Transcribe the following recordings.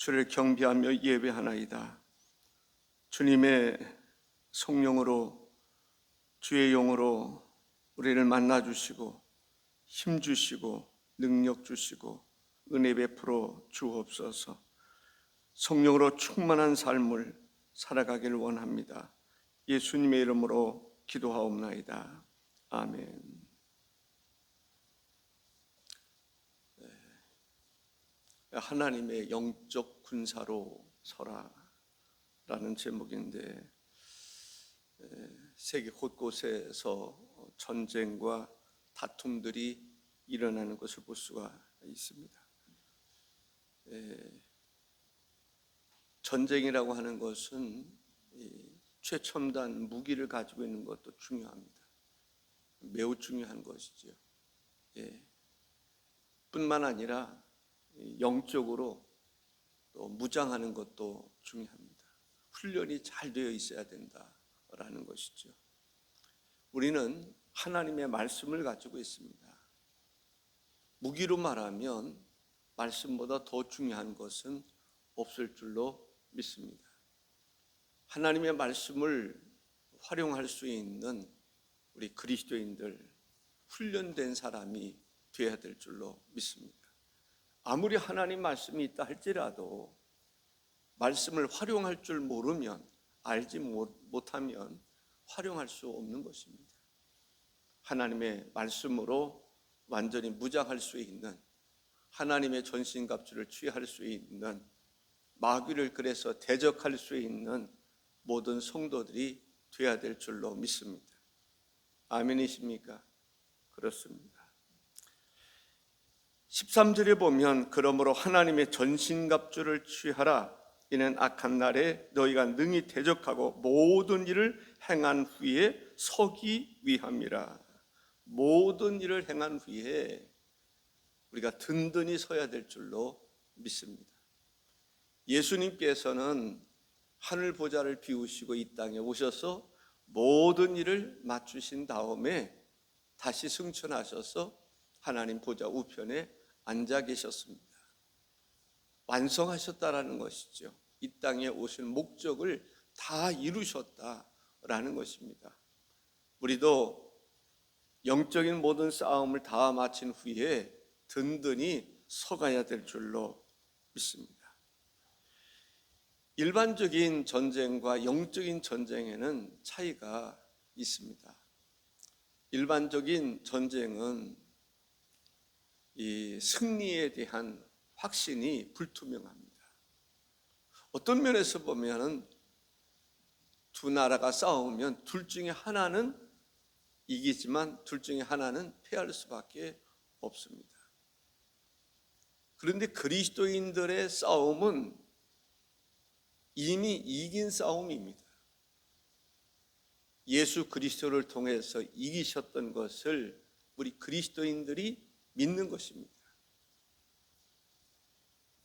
주를 경배하며 예배하나이다. 주님의 성령으로, 주의 영으로 우리를 만나주시고 힘 주시고 능력 주시고 은혜 베풀어 주옵소서. 성령으로 충만한 삶을 살아가기를 원합니다. 예수님의 이름으로 기도하옵나이다. 아멘. 하나님의 영적 군사로 서라라는 제목인데, 세계 곳곳에서 전쟁과 다툼들이 일어나는 것을 볼 수가 있습니다. 전쟁이라고 하는 것은 최첨단 무기를 가지고 있는 것도 중요합니다. 매우 중요한 것이죠. 뿐만 아니라 영적으로 또 무장하는 것도 중요합니다. 훈련이 잘 되어 있어야 된다라는 것이죠. 우리는 하나님의 말씀을 가지고 있습니다. 무기로 말하면 말씀보다 더 중요한 것은 없을 줄로 믿습니다. 하나님의 말씀을 활용할 수 있는 우리 그리스도인들, 훈련된 사람이 되어야 될 줄로 믿습니다. 아무리 하나님 말씀이 있다 할지라도 말씀을 활용할 줄 모르면, 알지 못하면 활용할 수 없는 것입니다. 하나님의 말씀으로 완전히 무장할 수 있는, 하나님의 전신갑주를 취할 수 있는, 마귀를 그래서 대적할 수 있는 모든 성도들이 되어야 될 줄로 믿습니다. 아멘이십니까? 그렇습니다. 13절에 보면 그러므로 하나님의 전신갑주를 취하라. 이는 악한 날에 너희가 능히 대적하고 모든 일을 행한 후에 서기 위함이라. 모든 일을 행한 후에 우리가 든든히 서야 될 줄로 믿습니다. 예수님께서는 하늘 보좌를 비우시고 이 땅에 오셔서 모든 일을 마치신 다음에 다시 승천하셔서 하나님 보좌 우편에 앉아 계셨습니다. 완성하셨다라는 것이죠. 이 땅에 오신 목적을 다 이루셨다라는 것입니다. 우리도 영적인 모든 싸움을 다 마친 후에 든든히 서가야 될 줄로 믿습니다. 일반적인 전쟁과 영적인 전쟁에는 차이가 있습니다. 일반적인 전쟁은 이 승리에 대한 확신이 불투명합니다. 어떤 면에서 보면 두 나라가 싸우면 둘 중에 하나는 이기지만 둘 중에 하나는 패할 수밖에 없습니다. 그런데 그리스도인들의 싸움은 이미 이긴 싸움입니다. 예수 그리스도를 통해서 이기셨던 것을 우리 그리스도인들이 믿는 것입니다.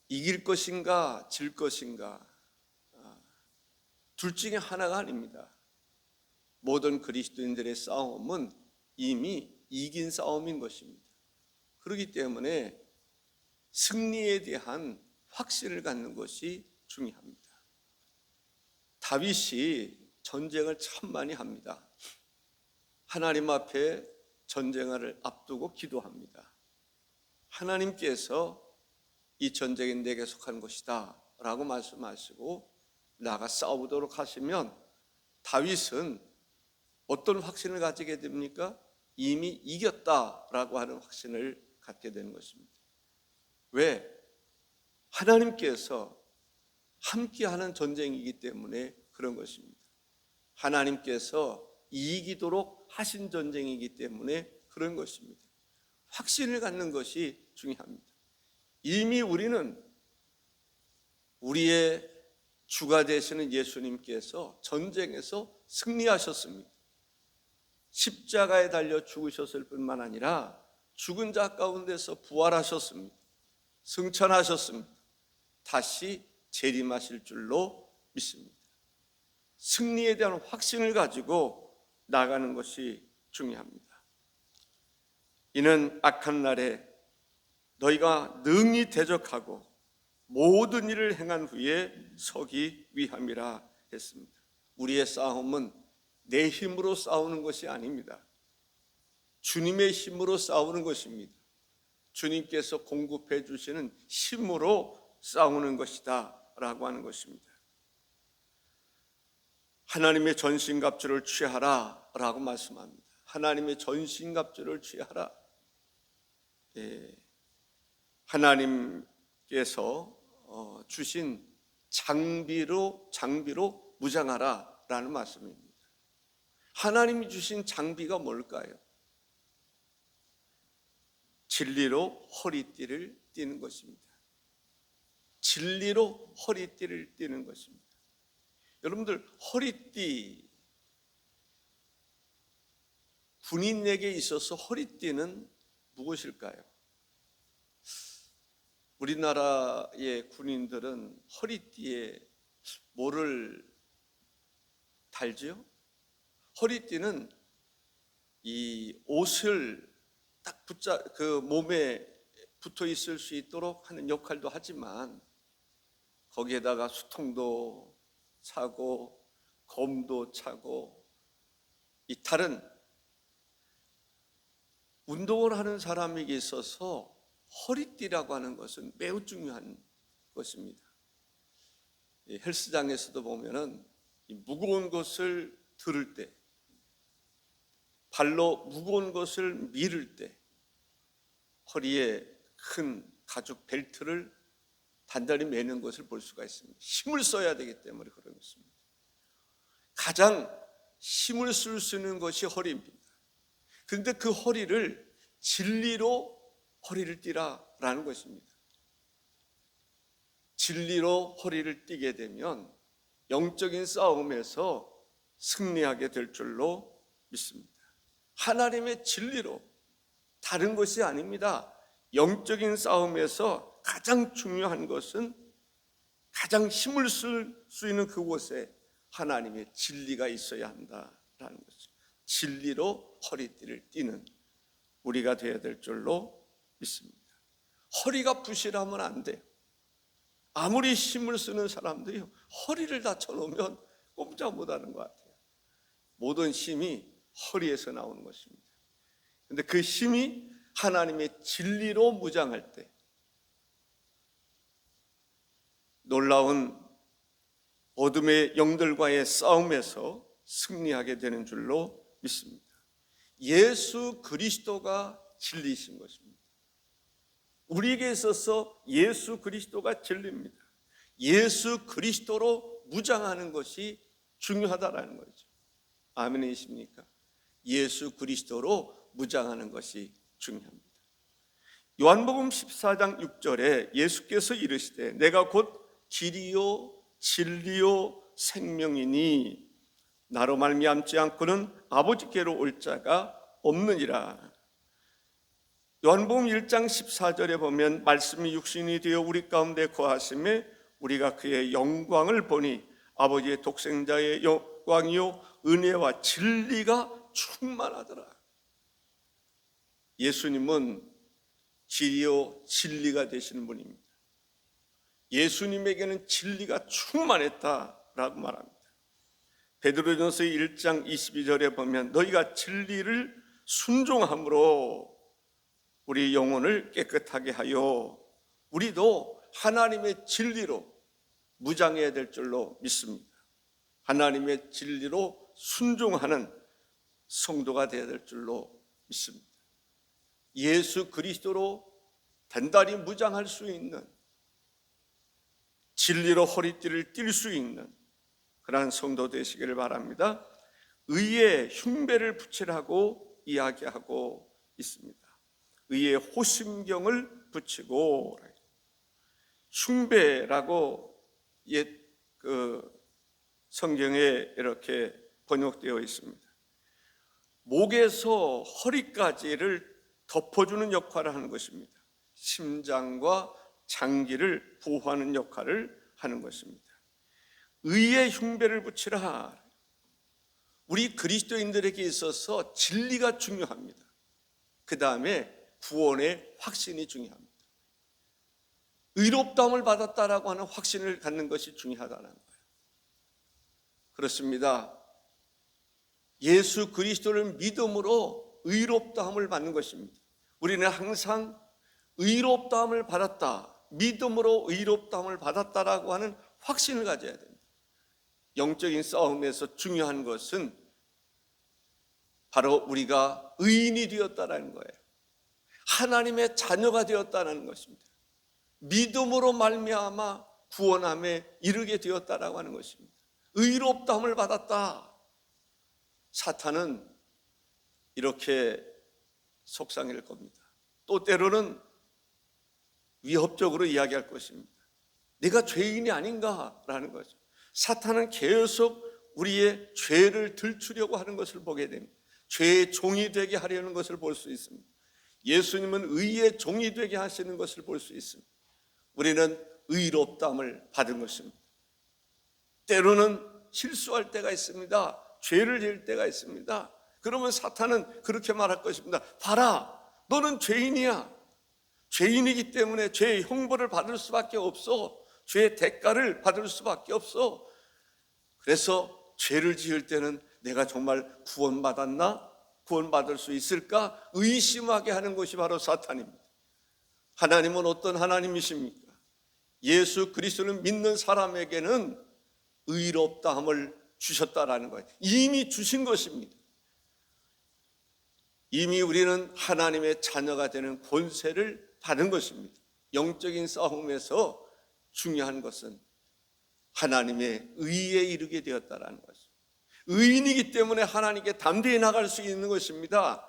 이길 것인가 질 것인가, 둘 중에 하나가 아닙니다. 모든 그리스도인들의 싸움은 이미 이긴 싸움인 것입니다. 그렇기 때문에 승리에 대한 확신을 갖는 것이 중요합니다. 다윗이 전쟁을 참 많이 합니다. 하나님 앞에 전쟁을 앞두고 기도합니다. 하나님께서 이 전쟁이 내게 속한 것이다 라고 말씀하시고 나가 싸우도록 하시면 다윗은 어떤 확신을 가지게 됩니까? 이미 이겼다라고 하는 확신을 갖게 되는 것입니다. 왜? 하나님께서 함께하는 전쟁이기 때문에 그런 것입니다. 하나님께서 이기도록 하신 전쟁이기 때문에 그런 것입니다. 확신을 갖는 것이 중요합니다. 이미 우리는 우리의 주가 되시는 예수님께서 전쟁에서 승리하셨습니다. 십자가에 달려 죽으셨을 뿐만 아니라 죽은 자 가운데서 부활하셨습니다. 승천하셨습니다. 다시 재림하실 줄로 믿습니다. 승리에 대한 확신을 가지고 나가는 것이 중요합니다. 이는 악한 날에 너희가 능히 대적하고 모든 일을 행한 후에 서기 위함이라 했습니다. 우리의 싸움은 내 힘으로 싸우는 것이 아닙니다. 주님의 힘으로 싸우는 것입니다. 주님께서 공급해 주시는 힘으로 싸우는 것이다 라고 하는 것입니다. 하나님의 전신갑주를 취하라 라고 말씀합니다. 하나님의 전신갑주를 취하라. 하나님께서 주신 장비로 무장하라 라는 말씀입니다. 하나님이 주신 장비가 뭘까요? 진리로 허리띠를 띠는 것입니다. 진리로 허리띠를 띠는 것입니다. 여러분들, 허리띠, 군인에게 있어서 허리띠는 무엇일까요? 우리나라의 군인들은 허리띠에 뭐를 달지요? 허리띠는 이 옷을 딱 그 몸에 붙어 있을 수 있도록 하는 역할도 하지만 거기에다가 수통도 차고 검도 차고, 이 탈은 운동을 하는 사람에게 있어서 허리띠라고 하는 것은 매우 중요한 것입니다. 헬스장에서도 보면은 이 무거운 것을 들을 때, 발로 무거운 것을 밀을 때 허리에 큰 가죽 벨트를 단단히 매는 것을 볼 수가 있습니다. 힘을 써야 되기 때문에 그런 것입니다. 가장 힘을 쓸 수 있는 것이 허리입니다. 그런데 그 허리를 진리로 허리를 띠라라는 것입니다. 진리로 허리를 띠게 되면 영적인 싸움에서 승리하게 될 줄로 믿습니다. 하나님의 진리로, 다른 것이 아닙니다. 영적인 싸움에서 가장 중요한 것은, 가장 힘을 쓸 수 있는 그곳에 하나님의 진리가 있어야 한다라는 것이죠. 진리로 허리띠를 띠는 우리가 되어야 될 줄로 믿습니다. 허리가 부실하면 안 돼요. 아무리 힘을 쓰는 사람들이 허리를 다쳐놓으면 꼼짝 못하는 것 같아요. 모든 힘이 허리에서 나오는 것입니다. 그런데 그 힘이 하나님의 진리로 무장할 때 놀라운 어둠의 영들과의 싸움에서 승리하게 되는 줄로 믿습니다. 예수 그리스도가 진리이신 것입니다. 우리에게 있어서 예수 그리스도가 진리입니다. 예수 그리스도로 무장하는 것이 중요하다라는 거죠. 아멘이십니까? 예수 그리스도로 무장하는 것이 중요합니다. 요한복음 14장 6절에 예수께서 이르시되 내가 곧 길이요 진리요 생명이니 나로 말미암지 않고는 아버지께로 올 자가 없느니라. 요한복음 1장 14절에 보면 말씀이 육신이 되어 우리 가운데 거하심에 우리가 그의 영광을 보니 아버지의 독생자의 영광이요 은혜와 진리가 충만하더라. 예수님은 길이요 진리가 되시는 분입니다. 예수님에게는 진리가 충만했다라고 말합니다. 베드로전서 1장 22절에 보면 너희가 진리를 순종함으로 우리 영혼을 깨끗하게 하여, 우리도 하나님의 진리로 무장해야 될 줄로 믿습니다. 하나님의 진리로 순종하는 성도가 되어야 될 줄로 믿습니다. 예수 그리스도로 단단히 무장할 수 있는, 진리로 허리띠를 띨 수 있는 그러한 성도 되시기를 바랍니다. 의의 흉배를 붙이라고 이야기하고 있습니다. 의의 호심경을 붙이고, 흉배라고 옛 성경에 이렇게 번역되어 있습니다. 목에서 허리까지를 덮어주는 역할을 하는 것입니다. 심장과 장기를 보호하는 역할을 하는 것입니다. 의의 흉배를 붙이라. 우리 그리스도인들에게 있어서 진리가 중요합니다. 그 다음에 구원의 확신이 중요합니다. 의롭다함을 받았다라고 하는 확신을 갖는 것이 중요하다는 거예요. 그렇습니다. 예수 그리스도를 믿음으로 의롭다함을 받는 것입니다. 우리는 항상 의롭다함을 받았다, 믿음으로 의롭다함을 받았다라고 하는 확신을 가져야 됩니다. 영적인 싸움에서 중요한 것은 바로 우리가 의인이 되었다라는 거예요. 하나님의 자녀가 되었다는 것입니다. 믿음으로 말미암아 구원함에 이르게 되었다라고 하는 것입니다. 의롭다함을 받았다. 사탄은 이렇게 속상일 겁니다. 또 때로는 위협적으로 이야기할 것입니다. 네가 죄인이 아닌가라는 거죠. 사탄은 계속 우리의 죄를 들추려고 하는 것을 보게 됩니다. 죄의 종이 되게 하려는 것을 볼 수 있습니다. 예수님은 의의 종이 되게 하시는 것을 볼 수 있습니다. 우리는 의롭다함을 받은 것입니다. 때로는 실수할 때가 있습니다. 죄를 지을 때가 있습니다. 그러면 사탄은 그렇게 말할 것입니다. 봐라, 너는 죄인이야. 죄인이기 때문에 죄의 형벌을 받을 수밖에 없어. 죄의 대가를 받을 수밖에 없어. 그래서 죄를 지을 때는 내가 정말 구원받았나? 구원받을 수 있을까? 의심하게 하는 것이 바로 사탄입니다. 하나님은 어떤 하나님이십니까? 예수 그리스도를 믿는 사람에게는 의롭다함을 주셨다라는 거예요. 이미 주신 것입니다. 이미 우리는 하나님의 자녀가 되는 권세를 받은 것입니다. 영적인 싸움에서 중요한 것은 하나님의 의에 이르게 되었다라는 것입니다. 의인이기 때문에 하나님께 담대히 나갈 수 있는 것입니다.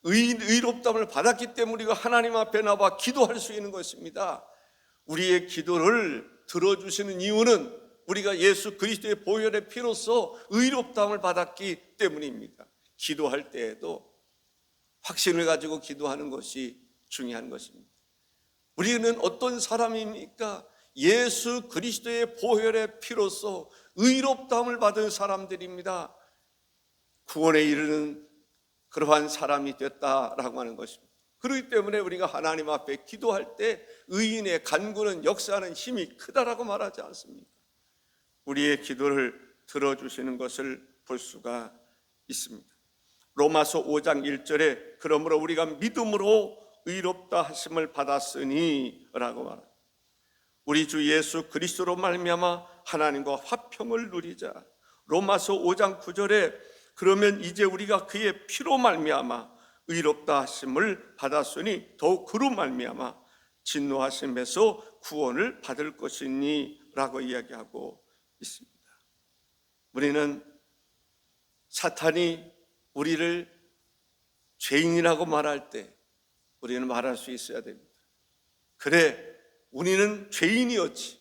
의롭다함을 받았기 때문에 우리가 하나님 앞에 나와 기도할 수 있는 것입니다. 우리의 기도를 들어주시는 이유는 우리가 예수 그리스도의 보혈의 피로써 의롭다함을 받았기 때문입니다. 기도할 때에도 확신을 가지고 기도하는 것이 중요한 것입니다. 우리는 어떤 사람입니까? 예수 그리스도의 보혈의 피로써 의롭다함을 받은 사람들입니다. 구원에 이르는 그러한 사람이 됐다라고 하는 것입니다. 그렇기 때문에 우리가 하나님 앞에 기도할 때 의인의 간구는 역사하는 힘이 크다라고 말하지 않습니까? 우리의 기도를 들어주시는 것을 볼 수가 있습니다. 로마서 5장 1절에 그러므로 우리가 믿음으로 의롭다 하심을 받았으니 라고 말합니다. 우리 주 예수 그리스도로 말미암아 하나님과 화평을 누리자. 로마서 5장 9절에 그러면 이제 우리가 그의 피로 말미암아 의롭다 하심을 받았으니 더욱 그로 말미암아 진노하심에서 구원을 받을 것이니 라고 이야기하고 있습니다. 우리는 사탄이 우리를 죄인이라고 말할 때 우리는 말할 수 있어야 됩니다. 그래, 우리는 죄인이었지.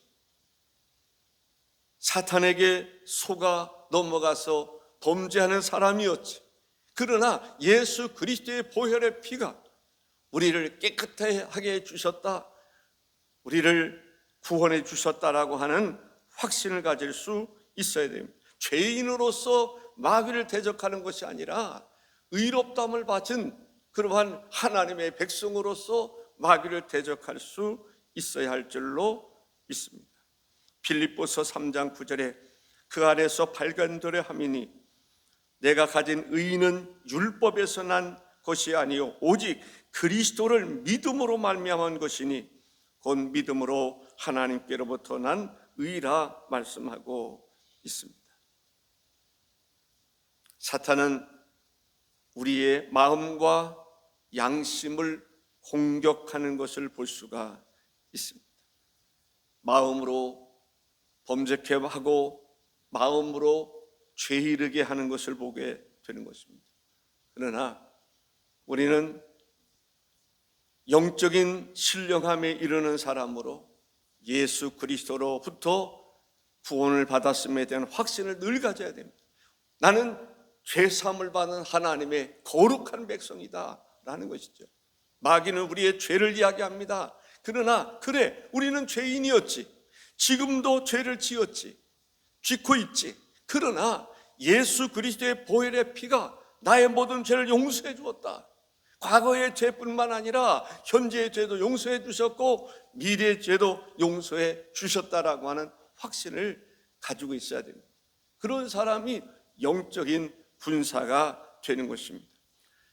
사탄에게 속아 넘어가서 범죄하는 사람이었지. 그러나 예수 그리스도의 보혈의 피가 우리를 깨끗하게 해주셨다, 우리를 구원해 주셨다라고 하는 확신을 가질 수 있어야 됩니다. 죄인으로서 마귀를 대적하는 것이 아니라 의롭다함을 받은 그러한 하나님의 백성으로서 마귀를 대적할 수 있어야 할 줄로 믿습니다. 빌립보서 3장 9절에 그 안에서 발견되려 함이니 내가 가진 의는 율법에서 난 것이 아니요 오직 그리스도를 믿음으로 말미암은 것이니 곧 믿음으로 하나님께로부터 난 의라 말씀하고 있습니다. 사탄은 우리의 마음과 양심을 공격하는 것을 볼 수가 있습니다. 마음으로 범죄케 하고 마음으로 죄 이르게 하는 것을 보게 되는 것입니다. 그러나 우리는 영적인 신령함에 이르는 사람으로 예수 그리스도로부터 구원을 받았음에 대한 확신을 늘 가져야 됩니다. 나는 죄사함을 받은 하나님의 거룩한 백성이다 라는 것이죠. 마귀는 우리의 죄를 이야기합니다. 그러나 그래, 우리는 죄인이었지. 지금도 죄를 지었지. 짓고 있지. 그러나 예수 그리스도의 보혈의 피가 나의 모든 죄를 용서해 주었다. 과거의 죄뿐만 아니라 현재의 죄도 용서해 주셨고 미래의 죄도 용서해 주셨다라고 하는 확신을 가지고 있어야 됩니다. 그런 사람이 영적인 군사가 되는 것입니다.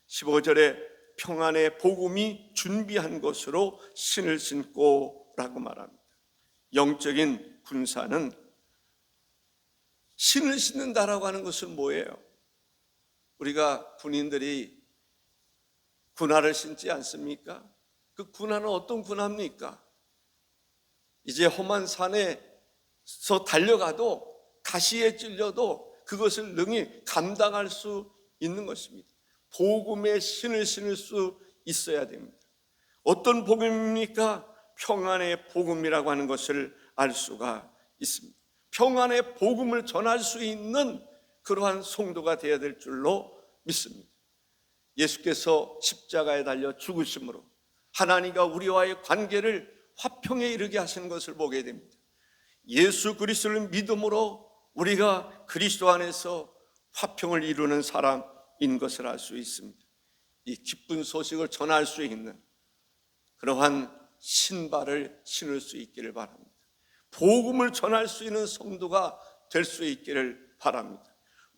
15절에 평안의 복음이 준비한 것으로 신을 신고 라고 말합니다. 영적인 군사는 신을 신는다라고 하는 것은 뭐예요? 우리가 군인들이 군화를 신지 않습니까? 그 군화는 어떤 군화입니까? 이제 험한 산에서 달려가도 가시에 찔려도 그것을 능히 감당할 수 있는 것입니다. 복음의 신을 신을 수 있어야 됩니다. 어떤 복음입니까? 평안의 복음이라고 하는 것을 알 수가 있습니다. 평안의 복음을 전할 수 있는 그러한 성도가 되어야 될 줄로 믿습니다. 예수께서 십자가에 달려 죽으심으로 하나님과 우리와의 관계를 화평에 이르게 하시는 것을 보게 됩니다. 예수 그리스도를 믿음으로 우리가 그리스도 안에서 화평을 이루는 사람인 것을 알 수 있습니다. 이 기쁜 소식을 전할 수 있는 그러한 신발을 신을 수 있기를 바랍니다. 복음을 전할 수 있는 성도가 될 수 있기를 바랍니다.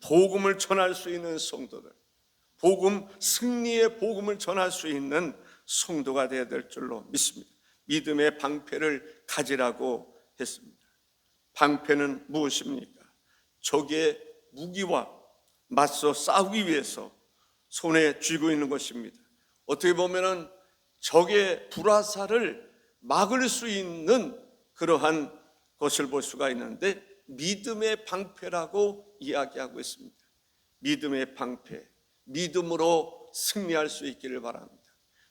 복음을 전할 수 있는 성도들, 복음, 승리의 복음을 전할 수 있는 성도가 되어야 될 줄로 믿습니다. 믿음의 방패를 가지라고 했습니다. 방패는 무엇입니까? 적의 무기와 맞서 싸우기 위해서 손에 쥐고 있는 것입니다. 어떻게 보면은 적의 불화살을 막을 수 있는 그러한 것을 볼 수가 있는데 믿음의 방패라고 이야기하고 있습니다. 믿음의 방패, 믿음으로 승리할 수 있기를 바랍니다.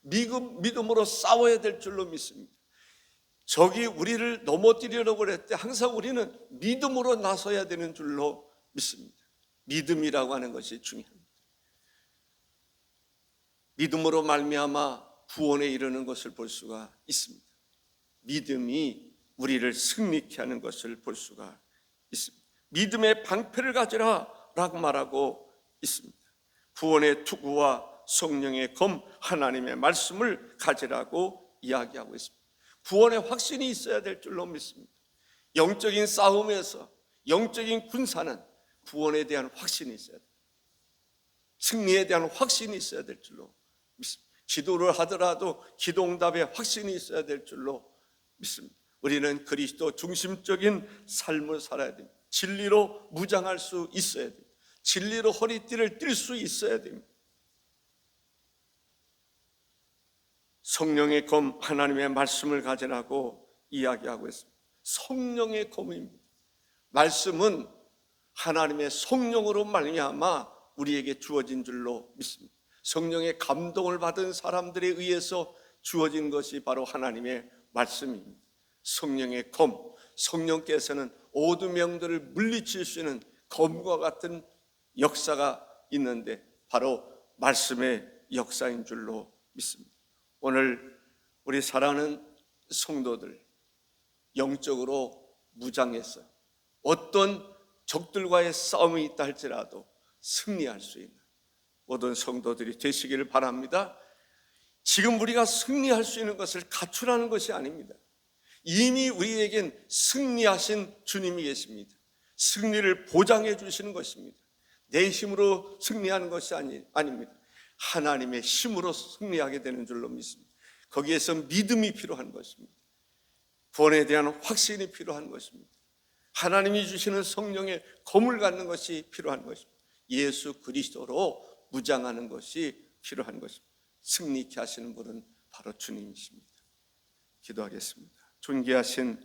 믿음으로 싸워야 될 줄로 믿습니다. 적이 우리를 넘어뜨리려고 할 때 항상 우리는 믿음으로 나서야 되는 줄로 믿습니다. 믿음이라고 하는 것이 중요합니다. 믿음으로 말미암아 구원에 이르는 것을 볼 수가 있습니다. 믿음이 우리를 승리케 하는 것을 볼 수가 있습니다. 믿음의 방패를 가지라 라고 말하고 있습니다. 구원의 투구와 성령의 검, 하나님의 말씀을 가지라고 이야기하고 있습니다. 구원의 확신이 있어야 될 줄로 믿습니다. 영적인 싸움에서 영적인 군사는 구원에 대한 확신이 있어야 됩니다. 승리에 대한 확신이 있어야 될 줄로 믿습니다. 기도를 하더라도 기도응답에 확신이 있어야 될 줄로 믿습니다. 우리는 그리스도 중심적인 삶을 살아야 됩니다. 진리로 무장할 수 있어야 됩니다. 진리로 허리띠를 띨 수 있어야 됩니다. 성령의 검, 하나님의 말씀을 가지라고 이야기하고 있습니다. 성령의 검입니다. 말씀은 하나님의 성령으로 말미암아 우리에게 주어진 줄로 믿습니다. 성령의 감동을 받은 사람들에 의해서 주어진 것이 바로 하나님의 말씀입니다. 성령의 검, 성령께서는 어둠 영들을 물리칠 수 있는 검과 같은 역사가 있는데 바로 말씀의 역사인 줄로 믿습니다. 오늘 우리 사랑하는 성도들 영적으로 무장해서 어떤 적들과의 싸움이 있다 할지라도 승리할 수 있는 모든 성도들이 되시기를 바랍니다. 지금 우리가 승리할 수 있는 것을 갖추라는 것이 아닙니다. 이미 우리에겐 승리하신 주님이 계십니다. 승리를 보장해 주시는 것입니다. 내 힘으로 승리하는 것이 아닙니다. 하나님의 힘으로 승리하게 되는 줄로 믿습니다. 거기에서 믿음이 필요한 것입니다. 구원에 대한 확신이 필요한 것입니다. 하나님이 주시는 성령의 검을 갖는 것이 필요한 것입니다. 예수 그리스도로 무장하는 것이 필요한 것입니다. 승리케 하시는 분은 바로 주님이십니다. 기도하겠습니다. 존귀하신